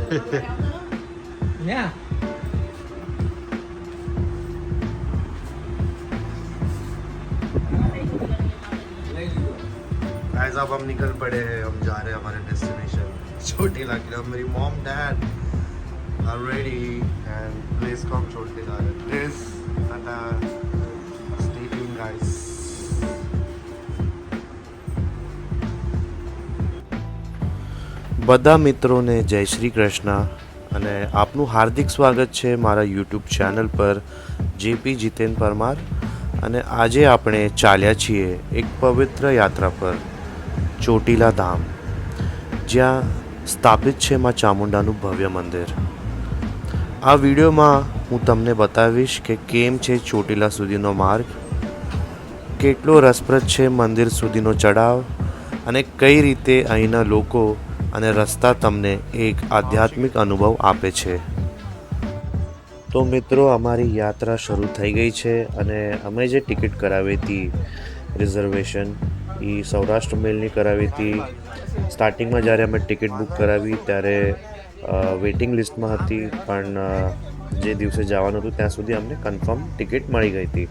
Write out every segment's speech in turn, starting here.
Yeah. Guys अब हम निकल पड़े हैं, हम जा रहे हैं हमारे डेस्टिनेशन चोटीला के लिए। मेरी mom dad are ready and place को हम छोड़ते जा रहे हैं। Please tata, stay tune guys. બધા મિત્રોને જય શ્રી કૃષ્ણ અને આપનું હાર્દિક સ્વાગત છે મારા યુટ્યુબ ચેનલ પર જેપી જીતેન પરમાર। અને આજે આપણે ચાલ્યા છીએ એક પવિત્ર યાત્રા પર ચોટીલા ધામ, જ્યાં સ્થાપિત છે મા ચામુંડાનું ભવ્ય મંદિર। આ વિડીયોમાં હું તમને બતાવીશ કે કેમ છે ચોટીલા સુધીનો માર્ગ, કેટલો રસપ્રદ છે મંદિર સુધીનો ચડાવ અને કઈ રીતે અહીંના લોકો અને રસ્તા તમને એક આધ્યાત્મિક અનુભવ આપે છે। તો મિત્રો, અમારી યાત્રા શરૂ થઈ ગઈ છે અને અમે જે ટિકિટ કરાવી હતી રિઝર્વેશન એ સૌરાષ્ટ્ર મેલની કરાવી હતી। સ્ટાર્ટિંગમાં જ્યારે અમે ટિકિટ બુક કરાવી ત્યારે વેઇટિંગ લિસ્ટમાં હતી, પણ જે દિવસે જવાનું હતું ત્યાં સુધી અમને કન્ફર્મ ટિકિટ મળી ગઈ હતી।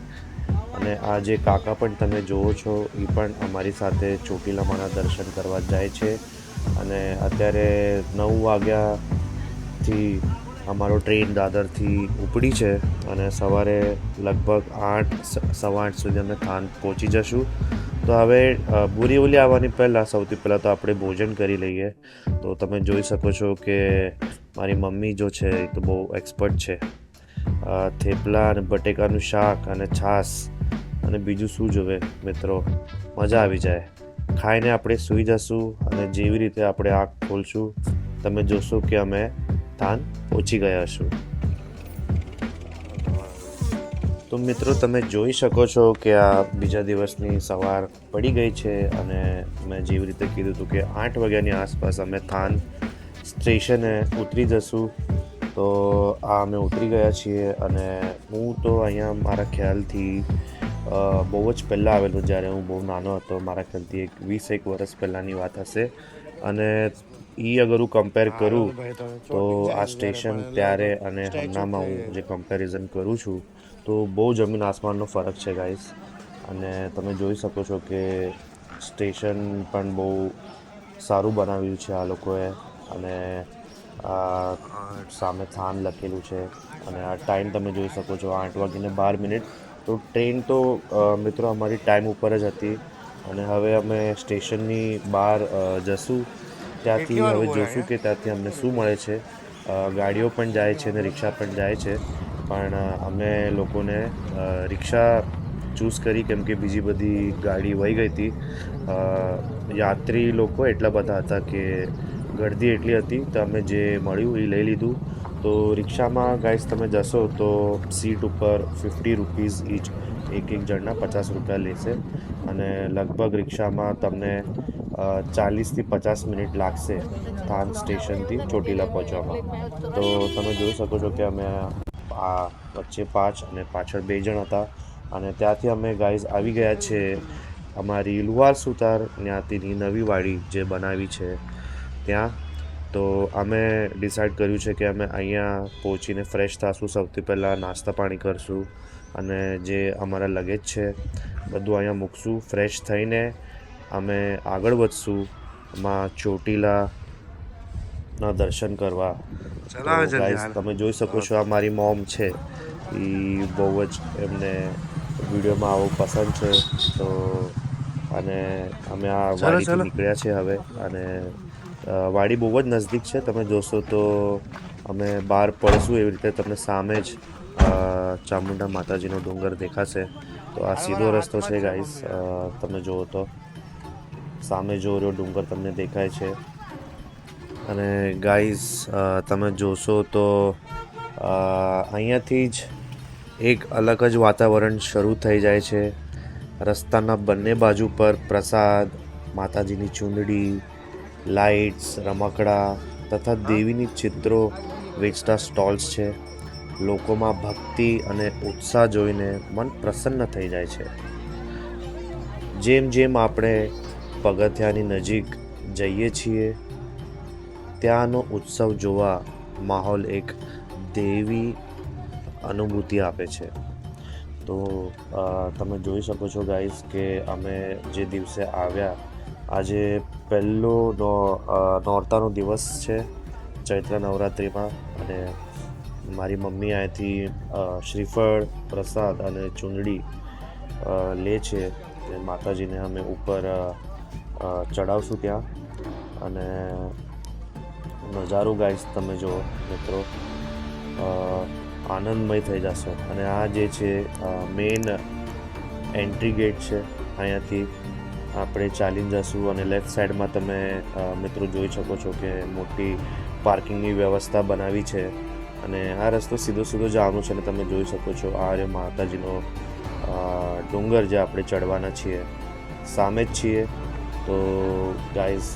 અને આ જે કાકા પણ તમે જુઓ છો એ પણ અમારી સાથે ચોટીલામાંના દર્શન કરવા જાય છે। અને અત્યારે 9 વાગ્યાથી અમારો ટ્રેન દાદરથી ઉપડી છે અને સવારે લગભગ 8 સવા 8 સુધી અમે થાન પહોંચી જશું। તો હવે બોરીવલી આવવાની પહેલાં સૌથી પહેલાં તો આપણે ભોજન કરી લઈએ। તો તમે જોઈ શકો છો કે મારી મમ્મી જો છે એ તો બહુ એક્સપર્ટ છે। થેપલા અને બટેકાનું શાક અને છાશ અને બીજું શું જોવે મિત્રો, મજા આવી જાય। ખાઈને આપણે સૂઈ જશું અને જેવી રીતે આપણે આંખ ખોલશું તમે જોશો કે અમે થાન પહોંચી ગયા હશું। તો મિત્રો, તમે જોઈ શકો છો કે આ બીજા દિવસની સવાર પડી ગઈ છે અને મેં જેવી રીતે કીધું હતું કે 8 વાગ્યાની આસપાસ અમે થાન સ્ટેશને ઉતરી જશું। તો આ અમે ઉતરી ગયા છીએ અને હું તો અહીંયા મારા ખ્યાલથી બહુ જ પહેલાં આવેલો, જ્યારે હું બહુ નાનો હતો, મારા ખ્યાલથી 20 વર્ષ પહેલાંની વાત હશે। અને એ અગર હું કમ્પેર કરું તો આ સ્ટેશન ત્યારે અને હમણાંમાં હું જે કમ્પેરિઝન કરું છું તો બહુ જમીન આસમાનનો ફરક છે ગાઈસ। અને તમે જોઈ શકો છો કે સ્ટેશન પણ બહુ સારું બનાવ્યું છે આ લોકોએ। અને સામે થાન લખેલું છે અને આ ટાઈમ તમે જોઈ શકો છો 8:12। તો ટ્રેન તો મિત્રો અમારી ટાઈમ ઉપર જ હતી અને હવે અમે સ્ટેશનની બહાર જશું, ત્યાંથી હવે જોશું કે ત્યાંથી અમને શું મળે છે। ગાડીઓ પણ જાય છે અને રિક્ષા પણ જાય છે, પણ અમે લોકોને રિક્ષા ચૂઝ કરી કેમ કે બીજી બધી ગાડી વહી ગઈ હતી। યાત્રી લોકો એટલા બધા હતા કે ગળદી એટલી હતી તો અમે જે મળ્યું એ લઈ લીધું। તો રિક્ષામાં ગાઈસ તમે જશો તો સીટ ઉપર 50 રૂપીઝ ઈચ, એક જણના 50 રૂપિયા લેશે અને લગભગ રિક્ષામાં તમને 40થી 50 મિનિટ લાગશે થાન સ્ટેશનથી ચોટીલા પહોંચવામાં। તો તમે જોઈ શકો છો કે અમે આ વચ્ચે 5 અને પાછળ 2 જણ હતા અને ત્યાંથી અમે ગાઈઝ આવી ગયા છે અમારી લુહાર સુતાર જ્ઞાતિની નવી વાડી જે બનાવી છે ત્યાં। તો અમે ડિસાઈડ કર્યું છે કે અમે અહીંયા પહોંચીને ફ્રેશ થશું, સૌથી પહેલાં નાસ્તા પાણી કરશું અને જે અમારા લગેજ છે બધું અહીંયા મૂકશું। ફ્રેશ થઈને અમે આગળ વધશું માં ચોટીલાના દર્શન કરવા। ગાઈસ તમે જોઈ શકો છો આ મારી મોમ છે, એ બહુ જ એમને વિડીયોમાં આવું પસંદ છે। તો અને અમે આ વાડીથી નીકળ્યા છે હવે અને વાડી બહુ જ નજદીક છે, તમે જોશો તો અમે બહાર પડશું એવી રીતે તમને સામે જ ચામુંડા માતાજીનો ડુંગર દેખાશે। તો આ સીધો રસ્તો છે ગાઈસ, તમે જુઓ તો સામે જો રહ્યો ડુંગર તમને દેખાય છે। અને ગાઈસ તમે જોશો તો અહીંયાથી જ એક અલગ જ વાતાવરણ શરૂ થઈ જાય છે। રસ્તાના બંને બાજુ પર પ્રસાદ, માતાજીની ચૂંદડી, લાઇટ્સ, રમકડા તથા દેવીની ચિત્રો વેચતા સ્ટોલ્સ છે। લોકોમાં ભક્તિ અને ઉત્સાહ જોઈને મન પ્રસન્ન થઈ જાય છે। જેમ જેમ આપણે પગથિયાની નજીક જઈએ છીએ ત્યાંનો ઉત્સવ જોવા માહોલ એક દેવી અનુભૂતિ આપે છે. તો તમે જોઈ શકો છો ગાઈઝ કે અમે જે દિવસે આવ્યા, આજે પહેલો નોરતાનો દિવસ છે ચૈત્ર નવરાત્રિમાં, અને મારી મમ્મી અહીંથી શ્રીફળ, પ્રસાદ અને ચૂંદડી લે છે. માતાજીને અમે ઉપર ચડાવશું ત્યાં. અને નજારો ગાઈસ તમે જુઓ મિત્રો, આનંદમય થઈ જશો. અને આ જે છે મેઇન એન્ટ્રી ગેટ છે, અહીંયાથી આપણે ચાલીને જશું. અને લેફ્ટ સાઈડમાં તમે મિત્રો જોઈ શકો છો કે મોટી પાર્કિંગની વ્યવસ્થા બનાવી છે. અને આ રસ્તો સીધો જવાનો છે. અને તમે જોઈ શકો છો આ રે માતાજીનો ડુંગર જે આપણે ચડવાના છીએ, સામે જ છીએ. તો ગાઈઝ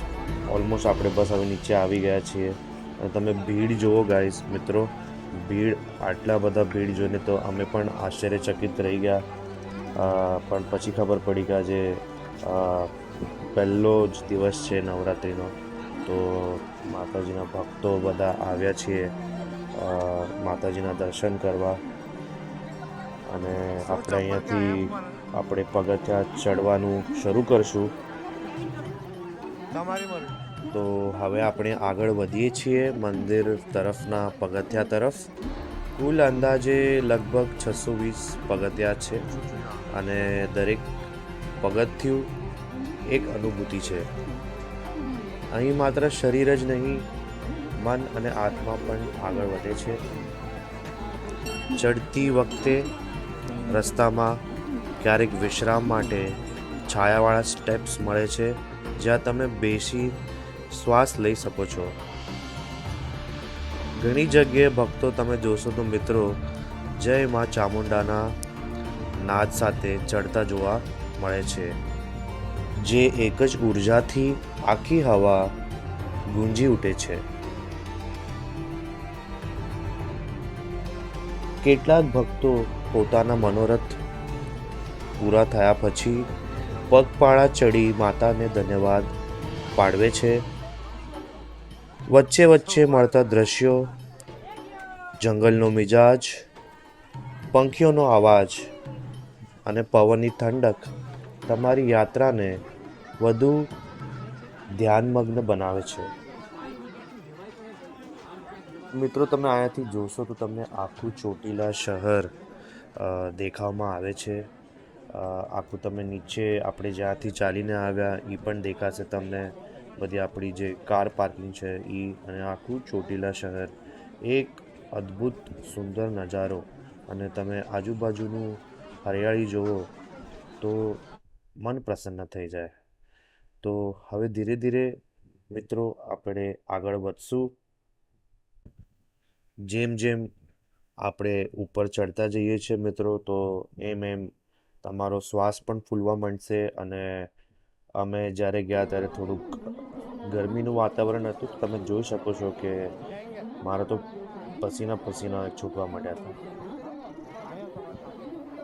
ઓલમોસ્ટ આપણે બસ હવે નીચે આવી ગયા છીએ. અને તમે ભીડ જુઓ ગાઈઝ મિત્રો, આટલા બધા ભીડ જોઈને તો અમે પણ આશ્ચર્યચકિત રહી ગયા. પણ પછી ખબર પડી કે આજે પહેલો જ દિવસ છે નવરાત્રિનો. તો માતાજીના ભક્તો બધા આવ્યા છીએ માતાજીના દર્શન કરવા. અને આપણે અહીંયાથી આપણે પગથિયાં ચડવાનું શરૂ કરશું. તો હવે આપણે આગળ વધીએ છીએ મંદિર તરફના પગથિયા તરફ. કુલ અંદાજે લગભગ 620 પગથિયા છે. અને દરેક પગથિયું એક અનુભૂતિ છે. અહીં માત્ર શરીર જ નહીં, મન અને આત્મા પણ આગળ વધે છે. ચડતી વખતે રસ્તામાં ક્યારેક વિશ્રામ માટે છાયાવાળા સ્ટેપ્સ મળે છે, જ્યાં તમે બેસી શ્વાસ લઈ શકો છો. ઘણી જગ્યાએ ભક્તો તમે જોશો તો મિત્રો જય મા ચામુંડાના નાદ સાથે ચડતા જોવા મળે છે, જે એક જ ઉર્જાથી આખી હવા ગુંજી ઉઠે છે. કેટલાક ભક્તો પોતાના મનોરથ પૂરા થયા પછી પગપાળા ચડી માતાને ધન્યવાદ પાઠવે છે. વચ્ચે મળતા દ્રશ્યો, જંગલનો મિજાજ, પંખીઓનો અવાજ અને પવનની ઠંડક તમારી યાત્રાને વધુ ધ્યાનમગ્ન બનાવે છે. મિત્રો તમે અહીંયાથી જોશો તો તમને આખું ચોટીલા શહેર દેખાવામાં આવે છે. આખું તમે નીચે આપણે જ્યાંથી ચાલીને આવ્યા એ પણ દેખાશે તમને. બધી આપણી જે કાર પાર્કિંગ છે એ, અને આખું ચોટીલા શહેર એક અદ્ભુત સુંદર નજારો. અને તમે આજુબાજુનું હરિયાળી જુઓ તો મન પ્રસન્ન થઈ જાય. તો હવે ધીરે ધીરે મિત્રો આપણે આગળ વધશું. જેમ આપણે ઉપર ચડતા જઈએ છીએ મિત્રો, તો એમ તમારો શ્વાસ પણ ફૂલવા માંડશે. અને અમે જ્યારે ગયા ત્યારે થોડુંક ગરમીનું વાતાવરણ હતું. તમે જોઈ શકો છો કે મારા તો પસીના છૂટવા માંડ્યા હતા.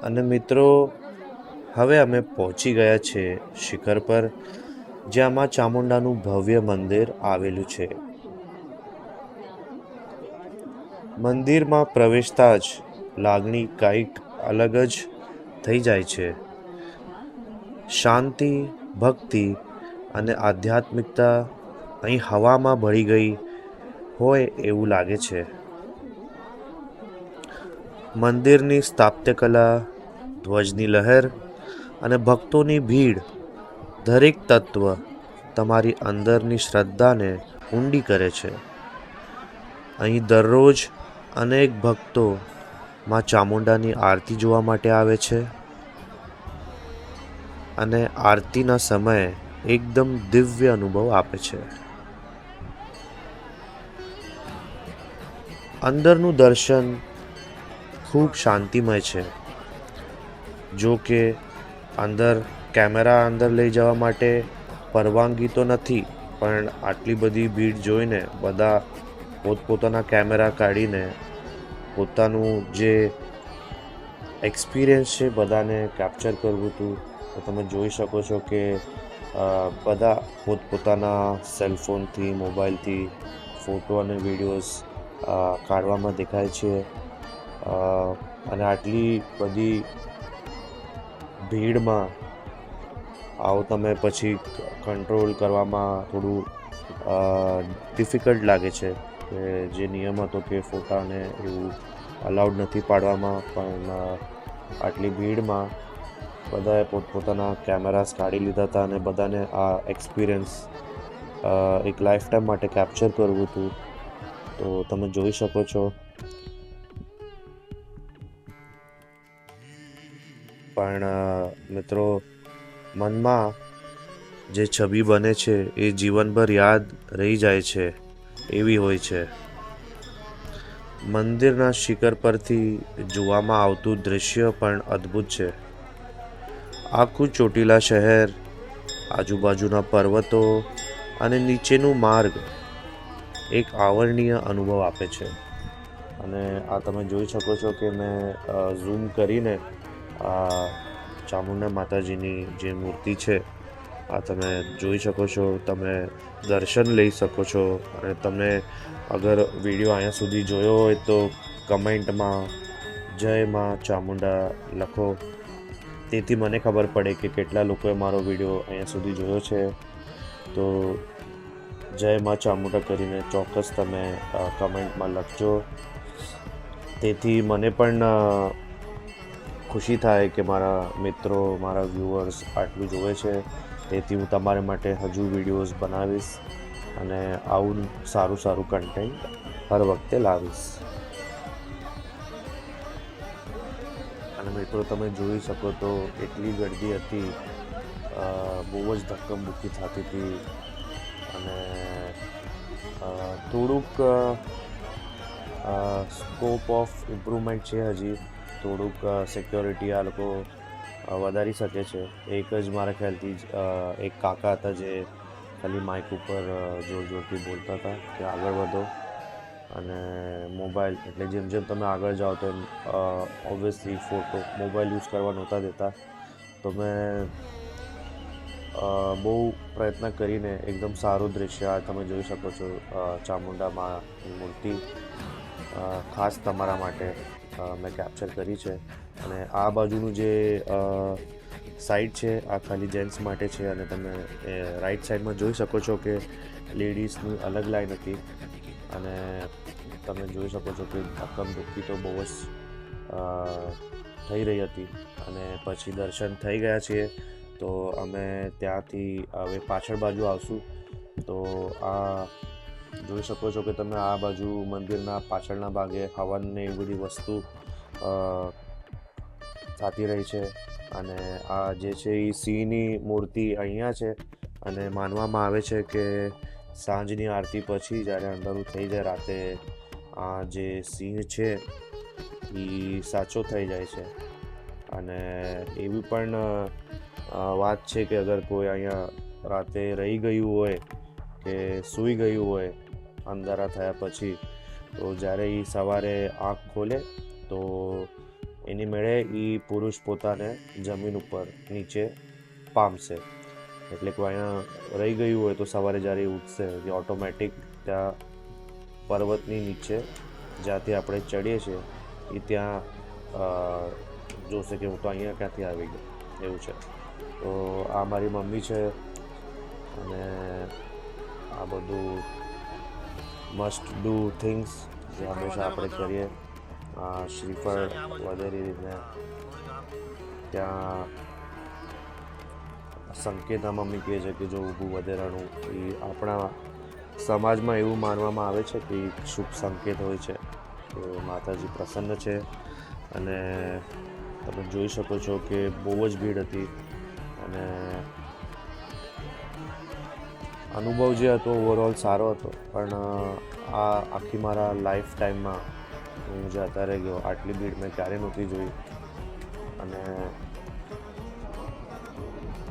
અને મિત્રો હવે અમે પહોંચી ગયા છે શિખર પર, જ્યાં મા ચામુંડાનું ભવ્ય મંદિર આવેલું છે. મંદિરમાં પ્રવેશતા જ લાગણી કંઈક અલગ જ થઈ જાય છે. શાંતિ, ભક્તિ અને આધ્યાત્મિકતા અહીં હવામાં ભળી ગઈ હોય એવું લાગે છે. મંદિરની સ્થાપત્યકલા, ધ્વજની લહેર અને ભક્તોની ભીડ, દરેક તત્વ તમારી અંદરની શ્રદ્ધાને ઊંડી કરે છે. અહીં દરરોજ અનેક ભક્તો મા ચામુંડાની આરતી જોવા માટે આવે છે. અને આરતીના સમયે એકદમ દિવ્ય અનુભવ આપે છે. અંદરનું દર્શન ખૂબ શાંતિમય છે. જો કે કેમેરા અંદર લઈ જવા માટે પરવાનગી તો નથી, પણ આટલી બધી ભીડ જોઈને બધા પોતપોતાના કેમેરા કાઢીને પોતાનું જે એક્સપિરિયન્સ છે બધાને કેપ્ચર કરવું હતું. તો તમે જોઈ શકો છો કે બધા પોતપોતાના સેલફોનથી, મોબાઈલથી ફોટો અને વિડીયોઝ કાઢવામાં દેખાય છે. અને આટલી બધી ભીડમાં આવો તમે પછી કંટ્રોલ કરવામાં થોડું ડિફિકલ્ટ લાગે છે કે જે નિયમ હતો કે ફોટાને એવું અલાઉડ નથી પાડવામાં, પણ આટલી ભીડમાં બધાએ પોતપોતાના કેમેરાસ કાઢી લીધા હતા અને બધાને આ એક્સપિરિયન્સ એક લાઈફ ટાઈમ માટે કેપ્ચર કરવું હતું. તો તમે જોઈ શકો છો. પણ મિત્રો, મનમાં જે છબી બને છે એ જીવનભર યાદ રહી જાય છે એવી હોય છે. મંદિરના શિખર પરથી જોવામાં આવતું દૃશ્ય પણ અદ્ભુત છે. આખું ચોટીલા શહેર, આજુબાજુના પર્વતો અને નીચેનું માર્ગ એક આવર્ણીય અનુભવ આપે છે. અને આ તમે જોઈ શકો છો કે મેં ઝૂમ કરીને ચામુંડા માતાજીની જે મૂર્તિ છે આ તમે જોઈ શકો છો. તમે દર્શન લઈ શકો છો. અને તમે અગર વિડીયો અહીંયા સુધી જોયો હોય તો કમેન્ટમાં જય માં ચામુંડા લખો. તેથી મને ખબર પડે કે કેટલા લોકોએ મારો વિડીયો અહીંયા સુધી જોયો છે. તો જય માં ચામુંડા કરીને ચોક્કસ તમે કમેન્ટમાં લખજો. તેથી મને પણ ખુશી થાય કે મારા મિત્રો, મારા વ્યૂઅર્સ આટલું જોવે છે. તેથી હું તમારા માટે હજુ વિડીયોઝ બનાવીશ અને આવું સારું કન્ટેન્ટ હર વખતે લાવીશ. અને મિત્રો, તમે જોઈ શકો તો એટલી ગર્દી હતી, બહુ જ ધક્કમુક્કી થતી હતી. અને થોડુંક સ્કોપ ઓફ ઇમ્પ્રુવમેન્ટ છે. હજી થોડુંક સિક્યોરિટી આ લોકો વધારી શકે છે. એક જ મારા ખ્યાલથી એક કાકા હતા જે ખાલી માઇક ઉપર જોરથી બોલતા હતા કે આગળ વધો. અને મોબાઈલ, એટલે જેમ તમે આગળ જાઓ તો ઓબ્વિયસલી મોબાઈલ યુઝ કરવા નહોતા દેતા. તો મેં બહુ પ્રયત્ન કરીને એકદમ સારું દૃશ્ય આ તમે જોઈ શકો છો. ચામુંડા માની મૂર્તિ ખાસ તમારા માટે મેં કેપ્ચર કરી છે. અને આ બાજુનું જે સાઈડ છે આ ખાલી જેન્ટ્સ માટે છે. અને તમે રાઈટ સાઈડમાં જોઈ શકો છો કે લેડીઝની અલગ લાઈન હતી. અને તમે જોઈ શકો છો કે ધક્કમધુક્કી તો બહુ જ થઈ રહી હતી. અને પછી દર્શન થઈ ગયા છીએ. તો અમે ત્યાંથી હવે પાછળ બાજુ આવશું. તો આ જોઈ શકો છો કે તમે આ બાજુ મંદિરના પાછળના ભાગે હવન ને એવી બધી વસ્તુ થતી રહી છે. અને આ જે છે એ સિંહની મૂર્તિ અહીંયા છે. અને માનવામાં આવે છે કે સાંજની આરતી પછી જ્યારે અંધારું થઈ જાય રાતે, આ જે સિંહ છે એ સાચો થઈ જાય છે. અને એવી પણ વાત છે કે અગર કોઈ અહીંયા રાતે રહી ગયું હોય કે સૂઈ ગયું હોય અંધારા થયા પછી, તો જ્યારે એ સવારે આંખ ખોલે તો એની મેળે એ પુરુષ પોતાને જમીન ઉપર નીચે પામશે. એટલે કોઈ અહીંયા રહી ગયું હોય તો સવારે જ્યારે એ ઉઠશે એ ઓટોમેટિક ત્યાં પર્વતની નીચે જ્યાંથી આપણે ચડીએ છીએ એ ત્યાં જોશે કે હું તો અહીંયા ક્યાંથી આવી ગયો એવું છે. તો આ મારી મમ્મી છે. અને આ બધું મસ્ટ ડુ થિંગ્સ જે હંમેશા આપણે કરીએ. શ્રીફળ વગેરે રીતને ત્યાં સંકેત મમ્મી કહે છે કે જો ઊભું વધેરાનું એ આપણા સમાજમાં એવું માનવામાં આવે છે કે એક શુભ સંકેત હોય છે કે માતાજી પ્રસન્ન છે. અને તમે જોઈ શકો છો કે બહુ જ ભીડ હતી. અને અનુભવ જે હતો ઓવરઓલ સારો હતો. પણ આ આખી મારા લાઈફ ટાઈમમાં હું જે અત્યારે ગયો આટલી ભીડ મેં ક્યારેય નહોતી જોઈ. અને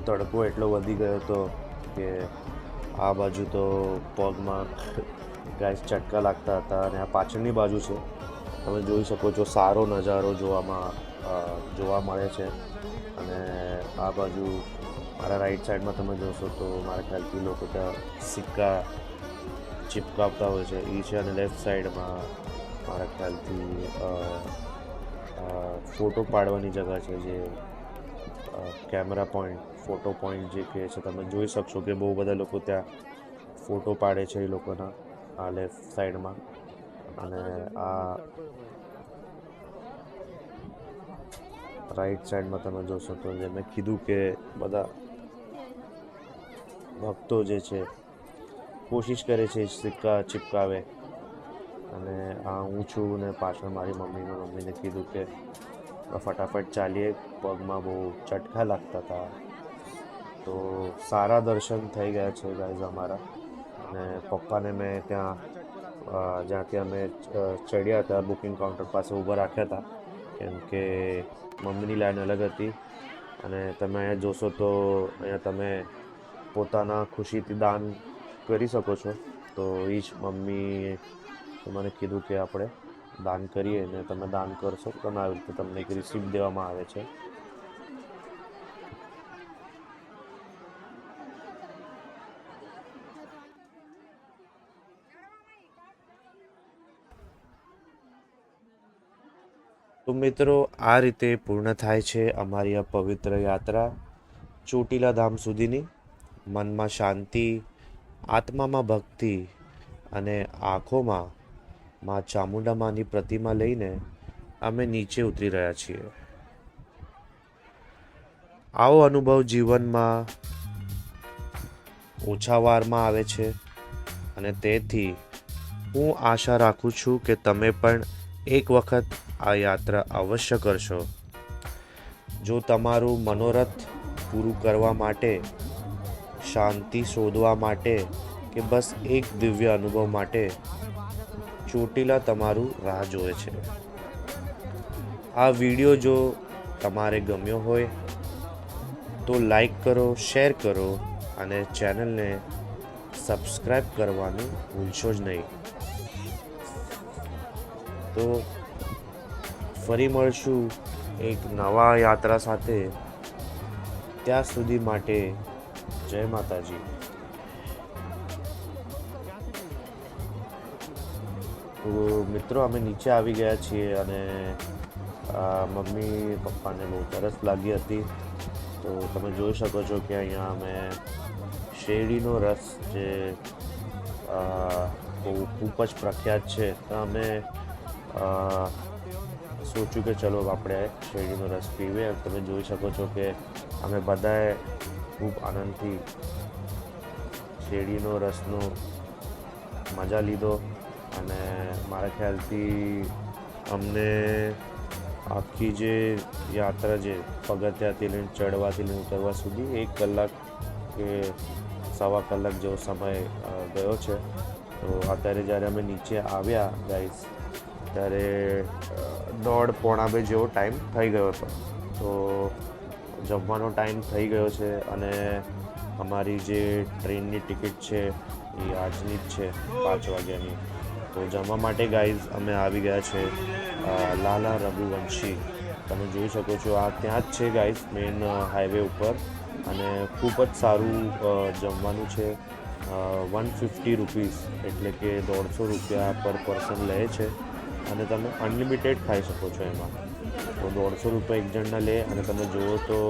તડકો એટલો વધી ગયો હતો કે આ બાજુ તો પગમાં ગાઈસ ચટકા લાગતા હતા. અને આ પાછળની બાજુ છે તમે જોઈ શકો છો સારો નજારો જોવા મળે છે. અને આ બાજુ મારા રાઈટ સાઈડમાં તમે જોશો તો મારા ખ્યાલથી લોકો ત્યાં સિક્કા ચિપકાવતા હોય છે એ છે. અને લેફ્ટ સાઈડમાં મારા ખ્યાલથી ફોટો પાડવાની જગા છે, જે કેમેરા પોઈન્ટ, ફોટો પોઈન્ટ જે કહે છે. તમે જોઈ શકશો કે બહુ બધા લોકો ત્યાં ફોટો પાડે છે એ લોકોના, આ લેફ્ટ સાઈડમાં. અને આ રાઈટ સાઈડમાં તમે જોશો તો જે મેં કીધું કે બધા ભક્તો જે છે કોશિશ કરે છે સિક્કા ચિપકાવે. અને આ હું છું ને પાછળ મારી મમ્મીને કીધું કે ફટાફટ ચાલીએ, પગમાં બહુ ચટકા લાગતા હતા. તો સારા દર્શન થઈ ગયા છે ગાઈઝ અમારા. અને પપ્પાને મેં ત્યાં જ્યાંથી અમે ચડ્યા હતા બુકિંગ કાઉન્ટર પાસે ઊભા રાખ્યા હતા, કેમ કે મમ્મીની લાઈન અલગ હતી. અને તમે અહીંયા જોશો તો અહીંયા તમે પોતાના ખુશીથી દાન કરી શકો છો. તો એ જ મમ્મીએ મને કીધું કે આપણે દાન કરીએ, ને તમે દાન કરશો તમે આવી રીતે તમને એક રિસીપ્ટ દેવામાં આવે છે. તો મિત્રો, આ રીતે પૂર્ણ થાય છે અમારી આ પવિત્ર યાત્રા ચોટીલા ધામ સુધીની. મનમાં શાંતિ, આત્મામાં ભક્તિ અને આંખોમાં મા ચામુંડા માની પ્રતિમા લઈને અમે નીચે ઉતરી રહ્યા છીએ. આવો અનુભવ જીવનમાં ઓછા વારમાં આવે છે, અને તેથી હું આશા રાખું છું કે તમે પણ એક વખત આ યાત્રા અવશ્ય કરશો. જો તમારું મનોરથ પૂરું કરવા માટે, શાંતિ શોધવા માટે કે બસ એક દિવ્ય અનુભવ માટે, ચોટીલા તમારું રાહ જોવે છે. આ વિડીયો જો તમારે ગમ્યો હોય તો લાઈક કરો, શેર કરો અને ચેનલને સબસ્ક્રાઈબ કરવાનું ભૂલશો જ નહીં. તો ફરી મળશું એક નવા યાત્રા સાથે. ત્યાં સુધી માટે જય માતાજી. તો મિત્રો, અમે નીચે આવી ગયા છીએ અને મમ્મી પપ્પાને બહુ તરસ લાગી હતી. તો તમે જોઈ શકો છો કે અહીંયા અમે શેરડીનો રસ, જે બહુ ખૂબ જ પ્રખ્યાત છે, તો અમે સોચ્યું કે ચલો આપણે શેરડીનો રસ પીવે. તમે જોઈ શકો છો કે અમે બધાએ ખૂબ આનંદથી શેરડીનો રસનો મજા લીધો. અને મારા ખ્યાલથી અમને આખી જે યાત્રા, જે પગથિયાથી લઈને ચડવાથી લઈને ઉતરવા સુધી 1 કલાક કે 1.25 કલાક જેવો સમય ગયો છે. તો અત્યારે જ્યારે અમે નીચે આવ્યા ગાઈસ, ત્યારે 1:30-1:45 જેવો ટાઈમ થઈ ગયો હતો. તો જમવાનો ટાઈમ થઈ ગયો છે અને અમારી જે ટ્રેનની ટિકિટ છે એ આજની જ છે 5 વાગ્યાની. તો જમવા માટે ગાઈઝ અમે આવી ગયા છે લાલા રઘુવંશી. તમે જોઈ શકો છો આ ત્યાં જ છે ગાઈઝ, મેઇન હાઈવે ઉપર. અને ખૂબ જ સારું જમવાનું છે. 150 રૂપીસ એટલે કે 150 રૂપિયા પર પર્સન લે છે. અને તમે અનલિમિટેડ ખાઈ શકો છો એમાં. તો 150 રૂપિયા એક જણના લે. અને તમે જુઓ તો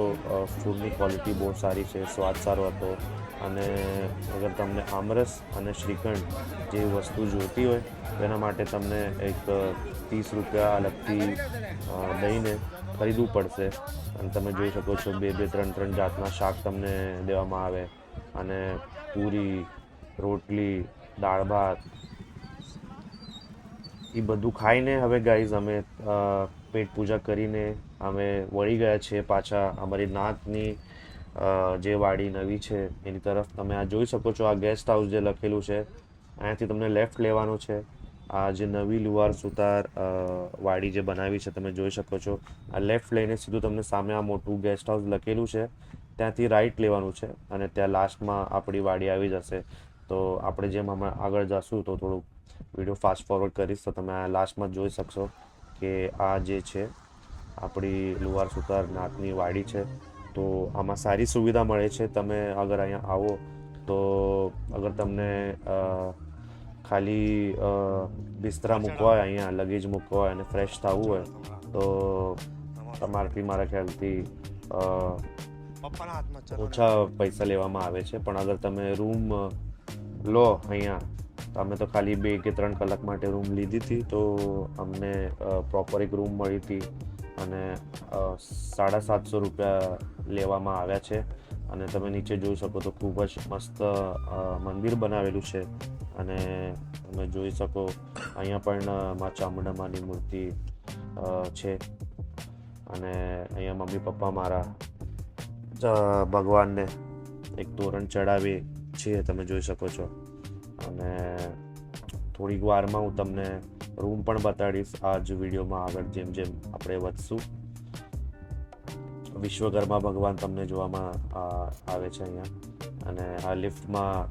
ફૂડની ક્વોલિટી બહુ સારી છે, સ્વાદ સારો હતો. અને અગર તમને આમરસ અને શ્રીખંડ જે વસ્તુ જોઈતી હોય તો એના માટે તમને એક 30 રૂપિયા અલગથી દઈને ખરીદવું પડશે. અને તમે જોઈ શકો છો 2-2, 3-3 જાતના શાક તમને દેવામાં આવે. અને પૂરી, રોટલી, દાળ ભાત, એ બધું ખાઈને હવે ગાઈઝ અમે પેટ પૂજા કરીને અમે વળી ગયા છીએ પાછા અમારી નાતની જે વાડી નવી છે એની તરફ. તમે આ જોઈ શકો છો, આ ગેસ્ટ હાઉસ જે લખેલું છે, અહીંયાથી તમને લેફ્ટ લેવાનું છે. આ જે નવી લુવાર સુતાર વાડી જે બનાવી છે તમે જોઈ શકો છો, આ લેફ્ટ લઈને સીધું તમને સામે આ મોટું ગેસ્ટ હાઉસ લખેલું છે, ત્યાંથી રાઈટ લેવાનું છે. અને ત્યાં લાસ્ટમાં આપણી વાડી આવી જશે. તો આપણે જેમ હમણાં આગળ જશું તો થોડુંક વિડીયો ફાસ્ટ ફોરવર્ડ કરીશ તો તમે આ લાસ્ટમાં જોઈ શકશો કે આ જે છે આપણી લુવાર સુતાર નાતની વાડી છે. તો આમાં સારી સુવિધા મળે છે. તમે અગર અહીંયા આવો તો અગર તમને ખાલી બિસ્તરા મૂકવા હોય અહીંયા, લગેજ મૂકવા હોય અને ફ્રેશ થવું હોય તો તમારાથી મારા ખ્યાલથી ઓછા પૈસા લેવામાં આવે છે. પણ અગર તમે રૂમ લો અહીંયા, તો અમે તો ખાલી 2 કે 3 કલાક માટે રૂમ લીધી હતી, તો અમને પ્રોપર એક રૂમ મળી હતી અને 750 રૂપિયા લેવામાં આવ્યા છે. અને તમે નીચે જોઈ શકો તો ખૂબ જ મસ્ત મંદિર બનાવેલું છે. અને તમે જોઈ શકો અહીંયા પણ મા ચામુંડામાની મૂર્તિ છે. અને અહીંયા મમ્મી પપ્પા મારા ભગવાનને એક તોરણ ચડાવી છે, તમે જોઈ શકો છો. અને થોડીક વારમાં હું તમને રૂમ પણ બતાડીશ આ જ વિડીયોમાં આગળ, જેમ જેમ આપણે વધશું. વિશ્વકર્મા ભગવાન તમને જોવામાં આવે છે અહીંયા. અને આ લિફ્ટમાં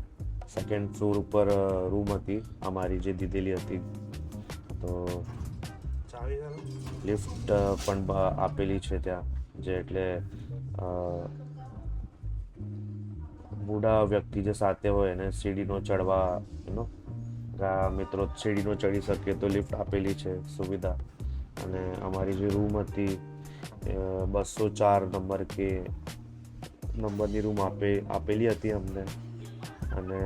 2nd ફ્લોર ઉપર રૂમ હતી અમારી જે દીધેલી હતી, તો લિફ્ટ પણ આપેલી છે ત્યાં, જે એટલે બુઢા વ્યક્તિ જે સાથે હોય એને સીડીનો ચડવા મિત્રો સીડીનો ચડી શકે તો લિફ્ટ આપેલી છે સુવિધા. અને અમારી જે રૂમ હતી 204 નંબર કે નંબરની રૂમ આપેલી હતી અમને. અને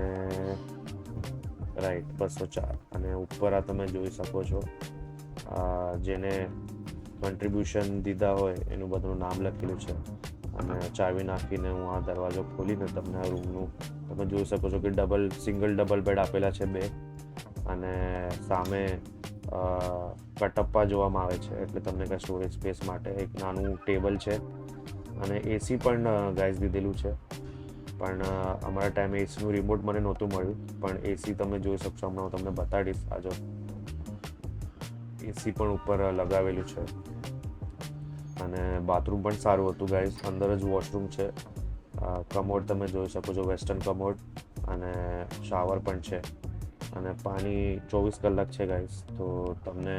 રાઈટ 204. અને ઉપર આ તમે જોઈ શકો છો જેને કન્ટ્રીબ્યુશન દીધા હોય એનું બધું નામ લખેલું છે. અને ચાવી નાખીને હું આ દરવાજો ખોલીને તમને આ રૂમનું તમે જોઈ શકો છો કે સિંગલ ડબલ બેડ આપેલા છે 2. અને સામે કટપ્પા જોવામાં આવે છે, એટલે તમને કંઈ સ્ટોરેજ સ્પેસ માટે એક નાનું ટેબલ છે. અને એસી પણ ગાઈઝ દીધેલું છે, પણ અમારા ટાઈમે એસીનું રિમોટ મને નહોતું મળ્યું. પણ એસી તમે જોઈ શકશો, હમણાં હું તમને બતાડીશ. આ જો એસી પણ ઉપર લગાવેલું છે. અને બાથરૂમ પણ સારું હતું ગાઈઝ, અંદર જ વોશરૂમ છે. કમોડ તમે જોઈ શકો છો, વેસ્ટર્ન કમોડ. અને શાવર પણ છે. અને પાણી 24 કલાક છે ગાઈઝ. તો તમને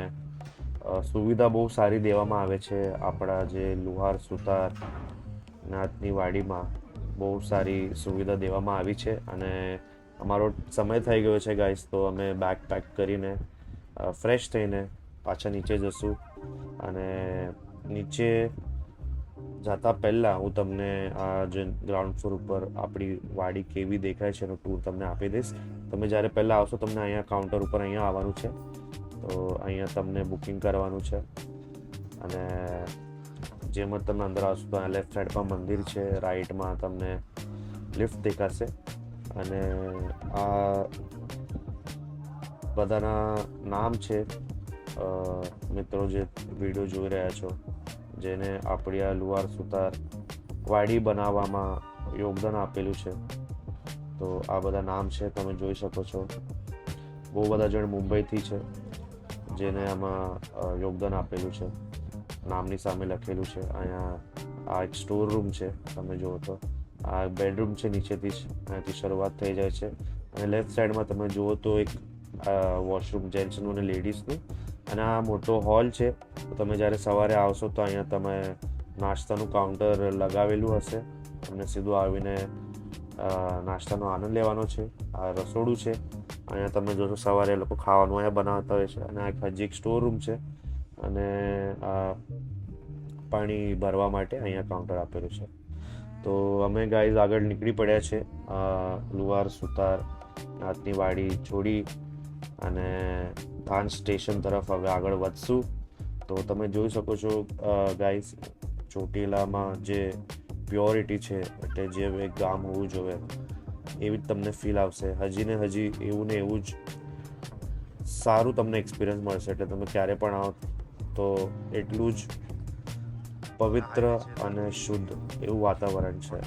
સુવિધા બહુ સારી દેવામાં આવે છે આપણા જે લુહાર સુતાર નાથની વાડીમાં. બહુ સારી સુવિધા દેવામાં આવી છે. અને અમારો સમય થઈ ગયો છે ગાઈઝ, તો અમે બેગ પેક કરીને ફ્રેશ થઈને પાછા નીચે જશું. અને નીચે જતા પહેલાં હું તમને આ જે ગ્રાઉન્ડ ફ્લોર ઉપર આપણી વાડી કેવી દેખાય છે એનો ટૂર તમને આપી દઈશ. તમે જ્યારે પહેલાં આવશો તમને અહીંયા કાઉન્ટર ઉપર અહીંયા આવવાનું છે, તો અહીંયા તમને બુકિંગ કરવાનું છે. અને જેમ જ તમે અંદર આવશો તો લેફ્ટ સાઈડ પર મંદિર છે, રાઈટમાં તમને લિફ્ટ દેખાશે. અને આ બધાના નામ છે મિત્રો જે વિડીયો જોઈ રહ્યા છો, જેને આપણી આ લુહાર સુતાર વાડી બનાવવામાં યોગદાન આપેલું છે. તો આ બધા નામ છે, તમે જોઈ શકો છો. બહુ બધા જણ મુંબઈથી છે જેને આમાં યોગદાન આપેલું છે. નામની સામે લખેલું છે. અહીંયા આ એક સ્ટોર રૂમ છે, તમે જુઓ તો આ બેડરૂમ છે, નીચેથી જ અહીંયાથી શરૂઆત થઈ જાય છે. અને લેફ્ટ સાઈડમાં તમે જુઓ તો એક વોશરૂમ જેન્ટ્સનું અને લેડીઝનું. અને આ મોટો હોલ છે. તો તમે જ્યારે સવારે આવશો તો અહીંયા તમે નાસ્તાનું કાઉન્ટર લગાવેલું હશે. તમને સીધું આવીને નાસ્તાનો આનંદ લેવાનો છે. આ રસોડું છે. અહીંયા તમે જોશો સવારે લોકો ખાવાનું અહીંયા બનાવતા હોય છે. અને આ હજી એક સ્ટોર રૂમ છે. અને પાણી ભરવા માટે અહીંયા કાઉન્ટર આપેલું છે. તો અમે ગાઈઝ આગળ નીકળી પડ્યા છે લુહાર સુતાર નાથની વાડી છોડી અને ધાન સ્ટેશન તરફ હવે આગળ વધશું. તો તમે જોઈ શકો છો ગાઈઝ, ચોટીલામાં જે પ્યોરિટી છે, એટલે જે એક ગામ હોવું જોઈએ એવી જ તમને ફીલ આવશે. હજી ને હજી એવું ને એવું જ સારું તમને એક્સપિરિયન્સ મળશે. એટલે તમે ક્યારે પણ આવો તો એટલું જ પવિત્ર અને શુદ્ધ એવું વાતાવરણ છે.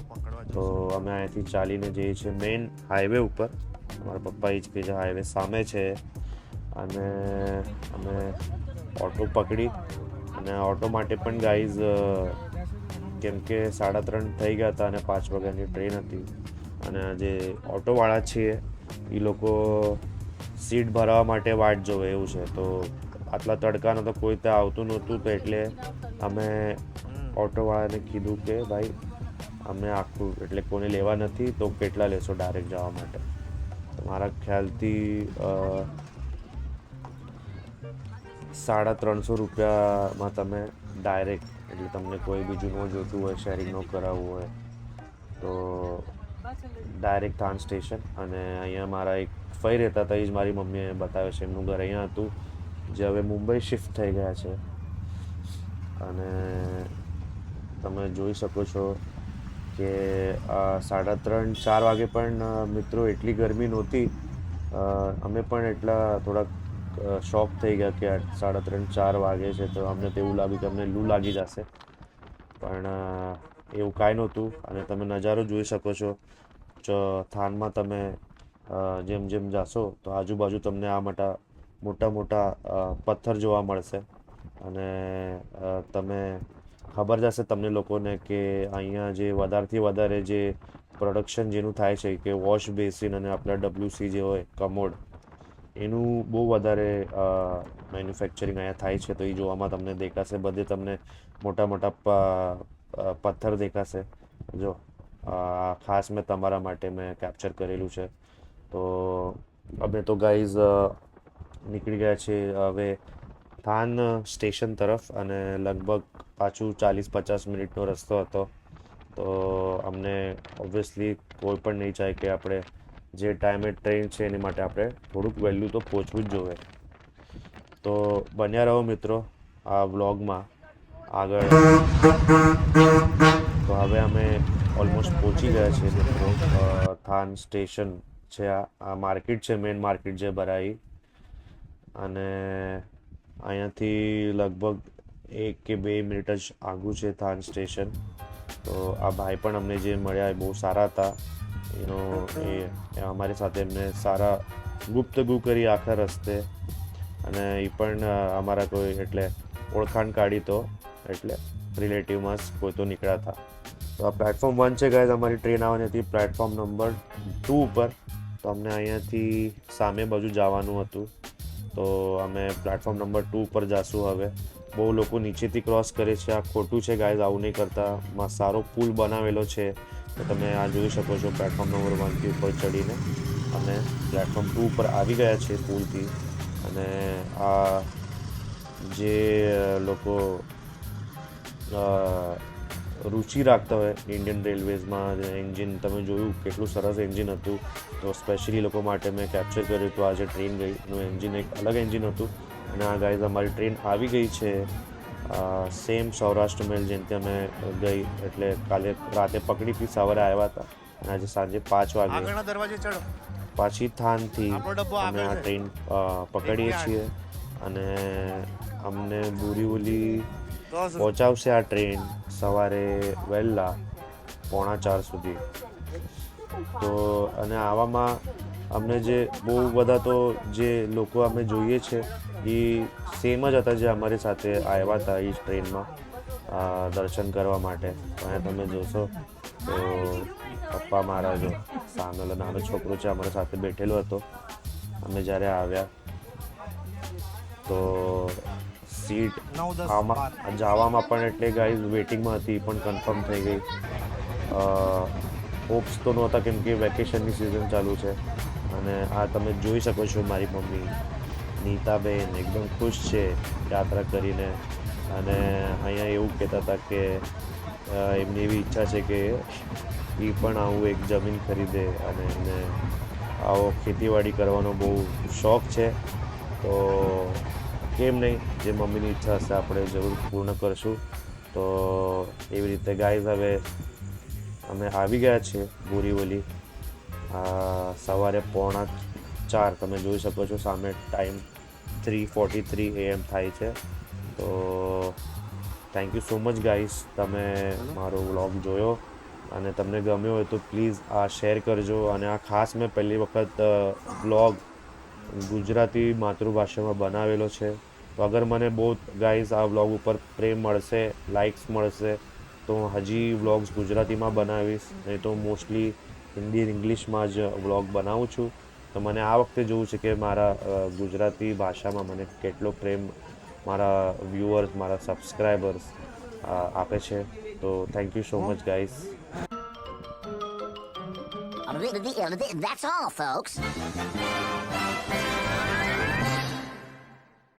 તો અમે અહીંયાથી ચાલીને જઈએ છીએ મેઇન હાઈવે ઉપર. મારા પપ્પા એ જ કે જે હાઈવે સામે છે. અને અમે ઓટો પકડી. અને ઓટો માટે પણ ગાઈઝ કેમ કે 3:30 થઈ ગયા હતા અને 5 વાગ્યાની ટ્રેન હતી. અને જે ઓટોવાળા છે એ લોકો સીટ ભરવા માટે વાટ જોવે એવું છે. તો આટલા તડકાનો તો કોઈ ત્યાં આવતું નહોતું. તો એટલે અમે ઓટોવાળાને કીધું કે ભાઈ અમે આખું એટલે કોને લેવા નથી, તો કેટલા લેશો ડાયરેક્ટ જવા માટે. તો મારા ખ્યાલથી 350 રૂપિયામાં તમે ડાયરેક્ટ, એટલે તમને કોઈ બીજું ન જોતું હોય, શેરિંગ ન કરાવવું હોય તો ડાયરેક્ટ થાન સ્ટેશન. અને અહીંયા મારા એક ફઈ રહેતા હતા, એ જ મારી મમ્મીએ બતાવે છે, એમનું ઘર અહીંયા હતું, જે હવે મુંબઈ શિફ્ટ થઈ ગયા છે. અને તમે જોઈ શકો છો કે 3:30-4 વાગે પણ મિત્રો એટલી ગરમી નહોતી. અમે પણ એટલા થોડાક શોક થઈ ગયા કે 3:30-4 વાગે છે, તો અમને તો એવું લાગ્યું કે અમને લૂ લાગી જશે, પણ એવું કાંઈ નહોતું. અને તમે નજારો જોઈ શકો છો થાનમાં. તમે જેમ જેમ જાશો તો આજુબાજુ તમને આ મોટા મોટા પથ્થર જોવા મળશે. અને તમે ખબર જ હશે તમને લોકોને કે અહીંયા જે વધારેથી વધારે જે પ્રોડક્શન જેનું થાય છે કે વોશ બેસિન અને આપણા WC જે હોય કમોડ, એનું બહુ વધારે મેન્યુફેક્ચરિંગ અહીંયા થાય છે. તો એ જોવામાં તમને દેખાશે, બધે તમને મોટા મોટા પથ્થર દેખાશે. જો ખાસ મેં તમારા માટે મેં કેપ્ચર કરેલું છે. તો અમે તો ગાઈઝ નીકળી ગયા છે હવે થાન સ્ટેશન તરફ, અને લગભગ પાછું 40-50 મિનિટનો રસ્તો હતો. તો અમને ઓબ્વિયસલી કોઈ પણ નહીં ચાહે કે આપણે જે ટાઈમે ટ્રેન છે એની માટે આપણે થોડુંક વહેલું તો પહોંચવું જ જોઈએ. તો બન્યા રહો મિત્રો આ વ્લોગમાં આગળ. તો હવે અમે ઓલમોસ્ટ પહોંચી ગયા છીએ મિત્રો. થાન સ્ટેશન છે, આ માર્કેટ છે, મેઇન માર્કેટ જે ભરાઈ. અને અહીંયાથી લગભગ 1 કે 2 મિનિટ જ આગું છે થાન સ્ટેશન. તો આ ભાઈ પણ અમને જે મળ્યા એ બહુ સારા હતા. એ અમારી સાથે એમને સારા ગુપ્તગુ કરી આખા રસ્તે. અને એ પણ અમારા કોઈ એટલે ઓળખાણ કાઢી, તો એટલે રિલેટિવમાં કોઈ તો નીકળ્યા હતા. તો આ પ્લેટફોર્મ 1 છે ગાઈઝ. અમારી ટ્રેન આવવાની હતી પ્લેટફોર્મ નંબર 2 ઉપર. તો અમને અહીંયાથી સામે બાજુ જવાનું હતું, તો અમે પ્લેટફોર્મ નંબર 2 ઉપર જઈશું હવે. બહુ લોકો નીચેથી ક્રોસ કરે છે, આ ખોટું છે ગાઈઝ, આવું નહીં કરતા. સારો પુલ બનાવેલો છે, તો તમે આ જોઈ શકો છો. પ્લેટફોર્મ નંબર 1થી ઉપર ચડીને અમે પ્લેટફોર્મ 2 ઉપર આવી ગયા છે પુલથી. અને આ જે લોકો રુચિ રાખતા હોય ઇન્ડિયન રેલવેઝમાં, એન્જિન તમે જોયું કેટલું સરસ એન્જિન હતું. તો સ્પેશિયલી લોકો માટે મેં કેપ્ચર કર્યું હતું. આજે ટ્રેન ગઈ એનું એન્જિન એક અલગ એન્જિન હતું. અને આ ગાઈઝ અમારી ટ્રેન આવી ગઈ છે સેમ સૌરાષ્ટ્ર મેલ જેનથી અમે ગઈ, એટલે કાલે રાતે પકડી હતી, સવારે આવ્યા હતા. અને આજે સાંજે 5 વાગે પાછી થાનથી અમે આ ટ્રેન પકડીએ છીએ. અને અમને બોરીવલી પહોંચાડશે આ ટ્રેન સવારે વહેલા 3:45 સુધી. તો અને આવામાં અમને જે બહુ બધા તો જે લોકો અમે જોઈએ છે એ સેમ જ હતા જે અમારી સાથે આવ્યા હતા એ જ ટ્રેનમાં દર્શન કરવા માટે. અહીંયા તમે જોશો તો પપ્પા મારા જો સામેલો નાનો છોકરો છે અમારી સાથે બેઠેલો હતો અમે જ્યારે આવ્યા. તો સીટ જવામાં પણ એટલે ગાઈઝ વેટિંગમાં હતી, પણ કન્ફર્મ થઈ ગઈ. હોપ્સ તો નહોતા કેમ કે વેકેશનની સિઝન ચાલુ છે. અને આ તમે જોઈ શકો છો મારી મમ્મી નીતાબેન એકદમ ખુશ છે યાત્રા કરીને. અને અહીંયા એવું કહેતા હતા કે એમની એવી ઈચ્છા છે કે એ પણ આવું એક જમીન ખરીદે અને એમને આવો ખેતીવાડી કરવાનો બહુ શોખ છે. તો કેમ નહીં, જે મમ્મીની ઈચ્છા હશે આપણે જરૂર પૂર્ણ કરશું. તો એવી રીતે ગાઈઝ હવે અમે આવી ગયા છીએ બોરીવલી સવારે 3:45. તમે જોઈ શકો છો સામે ટાઈમ 3:43 AM થાય છે. તો thank you so much guys, તમે મારો વ્લોગ જોયો અને તમને ગમ્યો હોય તો પ્લીઝ આ શેર કરજો. અને આ ખાસ મેં પહેલી વખત વ્લોગ ગુજરાતી માતૃભાષામાં બનાવેલો છે. તો અગર મને બહુ ગાઈઝ આ વ્લોગ ઉપર પ્રેમ મળશે, લાઇક્સ મળશે, તો હું હજી વ્લોગ્સ ગુજરાતીમાં બનાવીશ. નહીં તો મોસ્ટલી હિન્દી ઇંગ્લિશમાં જ વ્લોગ બનાવું છું. તો મને આ વખતે જોવું છે કે મારા ગુજરાતી ભાષામાં મને કેટલો પ્રેમ મારા વ્યૂઅર્સ, મારા સબસ્ક્રાઈબર્સ આપે છે. તો thank you so much guys. That's all, folks.